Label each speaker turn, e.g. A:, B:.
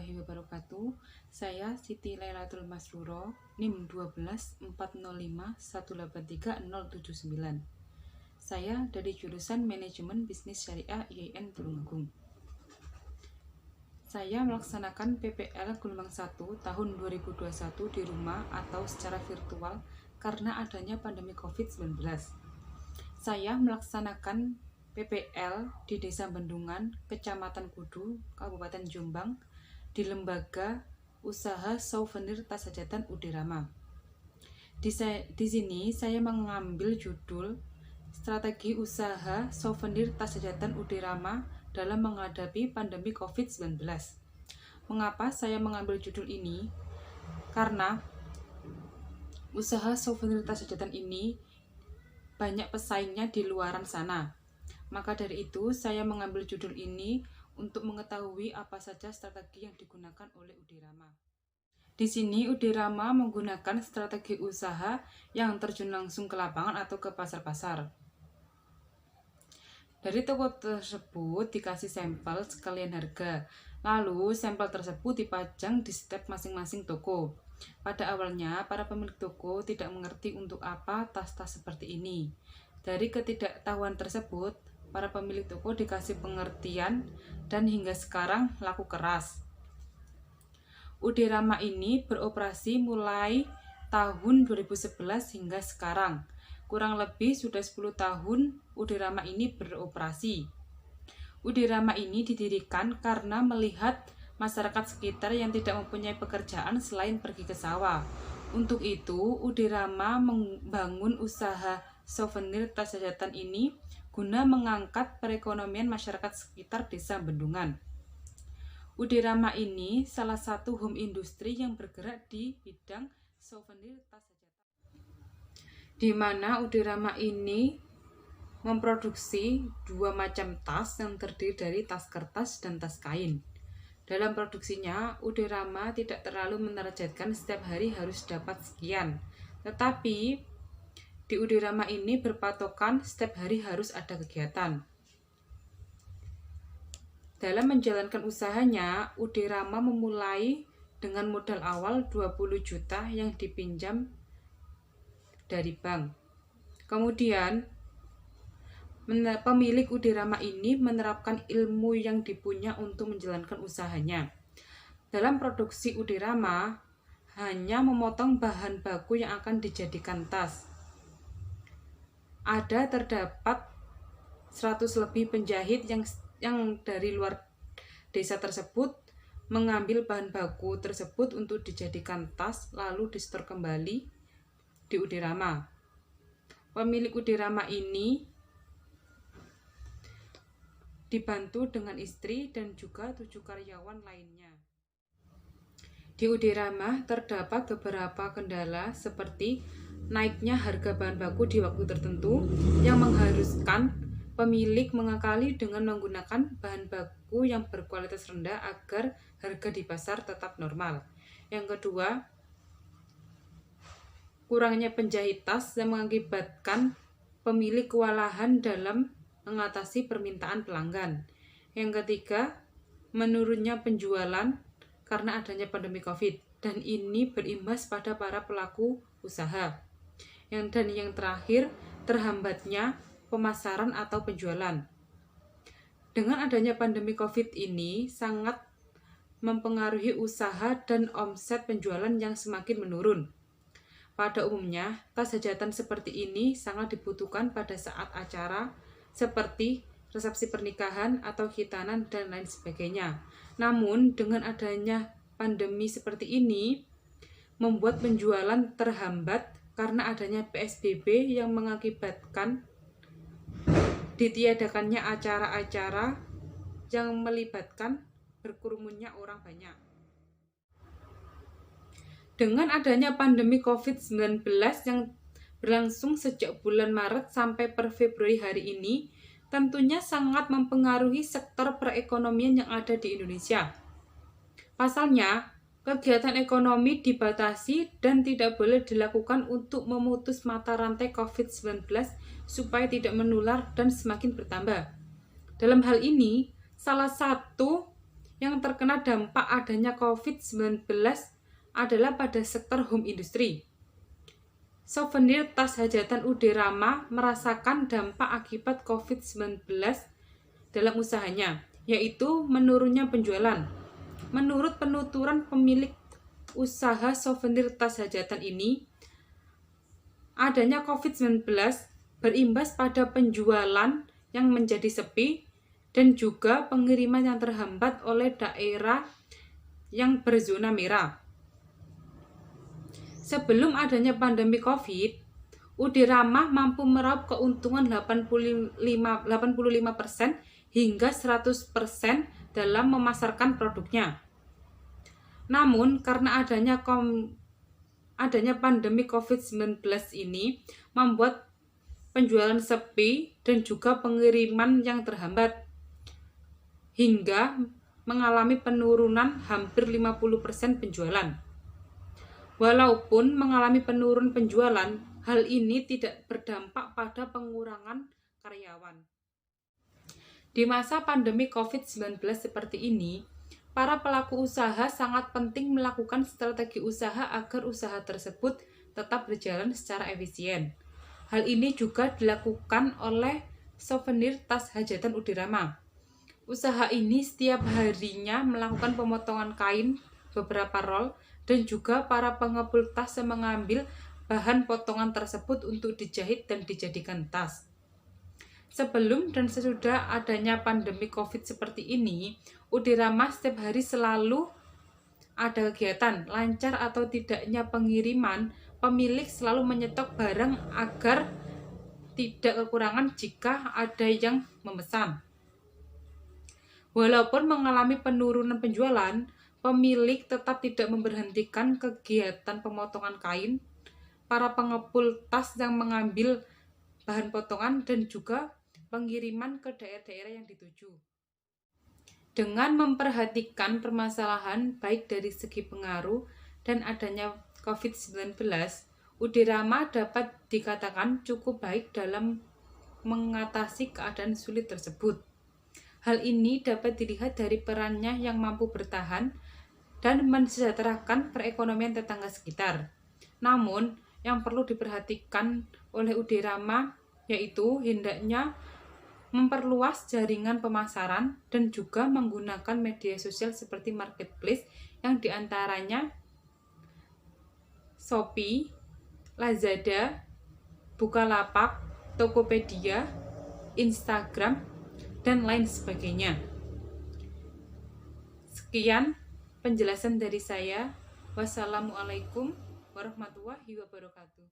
A: warahmatullahi wabarakatuh. Saya Siti Lailatul Masruro, NIM 12405183079. Saya dari jurusan Manajemen Bisnis Syariah IAIN Tulungagung. Saya melaksanakan PPL Gelombang 1 tahun 2021 di rumah atau secara virtual karena adanya pandemi COVID-19. Saya melaksanakan PPL di Desa Bendungan, Kecamatan Kudu, Kabupaten Jombang, di Lembaga Usaha Souvenir Tas Hajatan Udirama. Di sini saya mengambil judul Strategi Usaha Souvenir Tas Hajatan Udirama dalam menghadapi pandemi COVID-19. Mengapa saya mengambil judul ini? Karena usaha souvenir tas hajatan ini banyak pesaingnya di luaran sana. Maka dari itu, saya mengambil judul ini untuk mengetahui apa saja strategi yang digunakan oleh Udirama. Di sini, Udirama menggunakan strategi usaha yang terjun langsung ke lapangan atau ke pasar-pasar. Dari toko tersebut dikasih sampel sekalian harga, lalu sampel tersebut dipajang di setiap masing-masing toko. Pada awalnya, para pemilik toko tidak mengerti untuk apa tas-tas seperti ini. Dari ketidaktahuan tersebut, para pemilik toko dikasih pengertian dan hingga sekarang laku keras. Udirama ini beroperasi mulai tahun 2011 hingga sekarang. Kurang lebih sudah 10 tahun Udirama ini beroperasi. Udirama ini didirikan karena melihat masyarakat sekitar yang tidak mempunyai pekerjaan selain pergi ke sawah. Untuk itu, Udirama membangun usaha souvenir tas hajatan ini guna mengangkat perekonomian masyarakat sekitar Desa Bendungan. Udirama ini salah satu home industri yang bergerak di bidang souvenir tas hajatan, di mana Udirama ini memproduksi dua macam tas yang terdiri dari tas kertas dan tas kain. Dalam produksinya, Udirama tidak terlalu menargetkan setiap hari harus dapat sekian, tetapi di Udirama ini berpatokan setiap hari harus ada kegiatan. Dalam menjalankan usahanya, Udirama memulai dengan modal awal 20 juta yang dipinjam dari bank. Kemudian, pemilik Udirama ini menerapkan ilmu yang dipunya untuk menjalankan usahanya. Dalam produksi Udirama, hanya memotong bahan baku yang akan dijadikan tas. Terdapat 100 lebih penjahit yang dari luar desa tersebut mengambil bahan baku tersebut untuk dijadikan tas lalu disetor kembali di Udirama. Pemilik Udirama ini dibantu dengan istri dan juga 7 karyawan lainnya. Di Udirama terdapat beberapa kendala seperti naiknya harga bahan baku di waktu tertentu yang mengharuskan pemilik mengakali dengan menggunakan bahan baku yang berkualitas rendah agar harga di pasar tetap normal. Yang kedua, kurangnya penjahit tas yang mengakibatkan pemilik kewalahan dalam mengatasi permintaan pelanggan. Yang ketiga, menurunnya penjualan karena adanya pandemi COVID, dan ini berimbas pada para pelaku usaha. Dan yang terakhir, terhambatnya pemasaran atau penjualan. Dengan adanya pandemi COVID ini sangat mempengaruhi usaha dan omset penjualan yang semakin menurun. Pada umumnya, tas hajatan seperti ini sangat dibutuhkan pada saat acara seperti resepsi pernikahan atau khitanan dan lain sebagainya. Namun, dengan adanya pandemi seperti ini membuat penjualan terhambat karena adanya PSBB yang mengakibatkan ditiadakannya acara-acara yang melibatkan berkerumunnya orang banyak. Dengan adanya pandemi COVID-19 yang berlangsung sejak bulan Maret sampai per Februari hari ini, tentunya sangat mempengaruhi sektor perekonomian yang ada di Indonesia. Pasalnya, kegiatan ekonomi dibatasi dan tidak boleh dilakukan untuk memutus mata rantai COVID-19 supaya tidak menular dan semakin bertambah. Dalam hal ini, salah satu yang terkena dampak adanya COVID-19 adalah pada sektor home industry. Souvenir tas hajatan UD Rama merasakan dampak akibat COVID-19 dalam usahanya, yaitu menurunnya penjualan. Menurut penuturan pemilik usaha souvenir tas hajatan ini, adanya COVID-19 berimbas pada penjualan yang menjadi sepi dan juga pengiriman yang terhambat oleh daerah yang berzona merah. Sebelum adanya pandemi COVID, UD Ramah mampu meraup keuntungan 85% hingga 100% dalam memasarkan produknya. Namun, karena adanya pandemi COVID-19 ini membuat penjualan sepi dan juga pengiriman yang terhambat, hingga mengalami penurunan hampir 50% penjualan. Walaupun mengalami penurunan penjualan, hal ini tidak berdampak pada pengurangan karyawan. Di masa pandemi COVID-19 seperti ini, para pelaku usaha sangat penting melakukan strategi usaha agar usaha tersebut tetap berjalan secara efisien. Hal ini juga dilakukan oleh souvenir tas hajatan UD Rama. Usaha ini setiap harinya melakukan pemotongan kain beberapa roll dan juga para pengepul tas yang mengambil bahan potongan tersebut untuk dijahit dan dijadikan tas. Sebelum dan sesudah adanya pandemi COVID seperti ini, UD Rama setiap hari selalu ada kegiatan, lancar atau tidaknya pengiriman, pemilik selalu menyetok barang agar tidak kekurangan jika ada yang memesan. Walaupun mengalami penurunan penjualan, pemilik tetap tidak memberhentikan kegiatan pemotongan kain, para pengepul tas yang mengambil bahan potongan dan juga pengiriman ke daerah-daerah yang dituju. Dengan memperhatikan permasalahan baik dari segi pengaruh dan adanya COVID-19, UD Rama dapat dikatakan cukup baik dalam mengatasi keadaan sulit tersebut. Hal ini dapat dilihat dari perannya yang mampu bertahan dan mensejahterakan perekonomian tetangga sekitar. Namun, yang perlu diperhatikan oleh UD Rama yaitu hendaknya memperluas jaringan pemasaran dan juga menggunakan media sosial seperti marketplace yang diantaranya Shopee, Lazada, Bukalapak, Tokopedia, Instagram, dan lain sebagainya. Sekian penjelasan dari saya. Wassalamualaikum warahmatullahi wabarakatuh.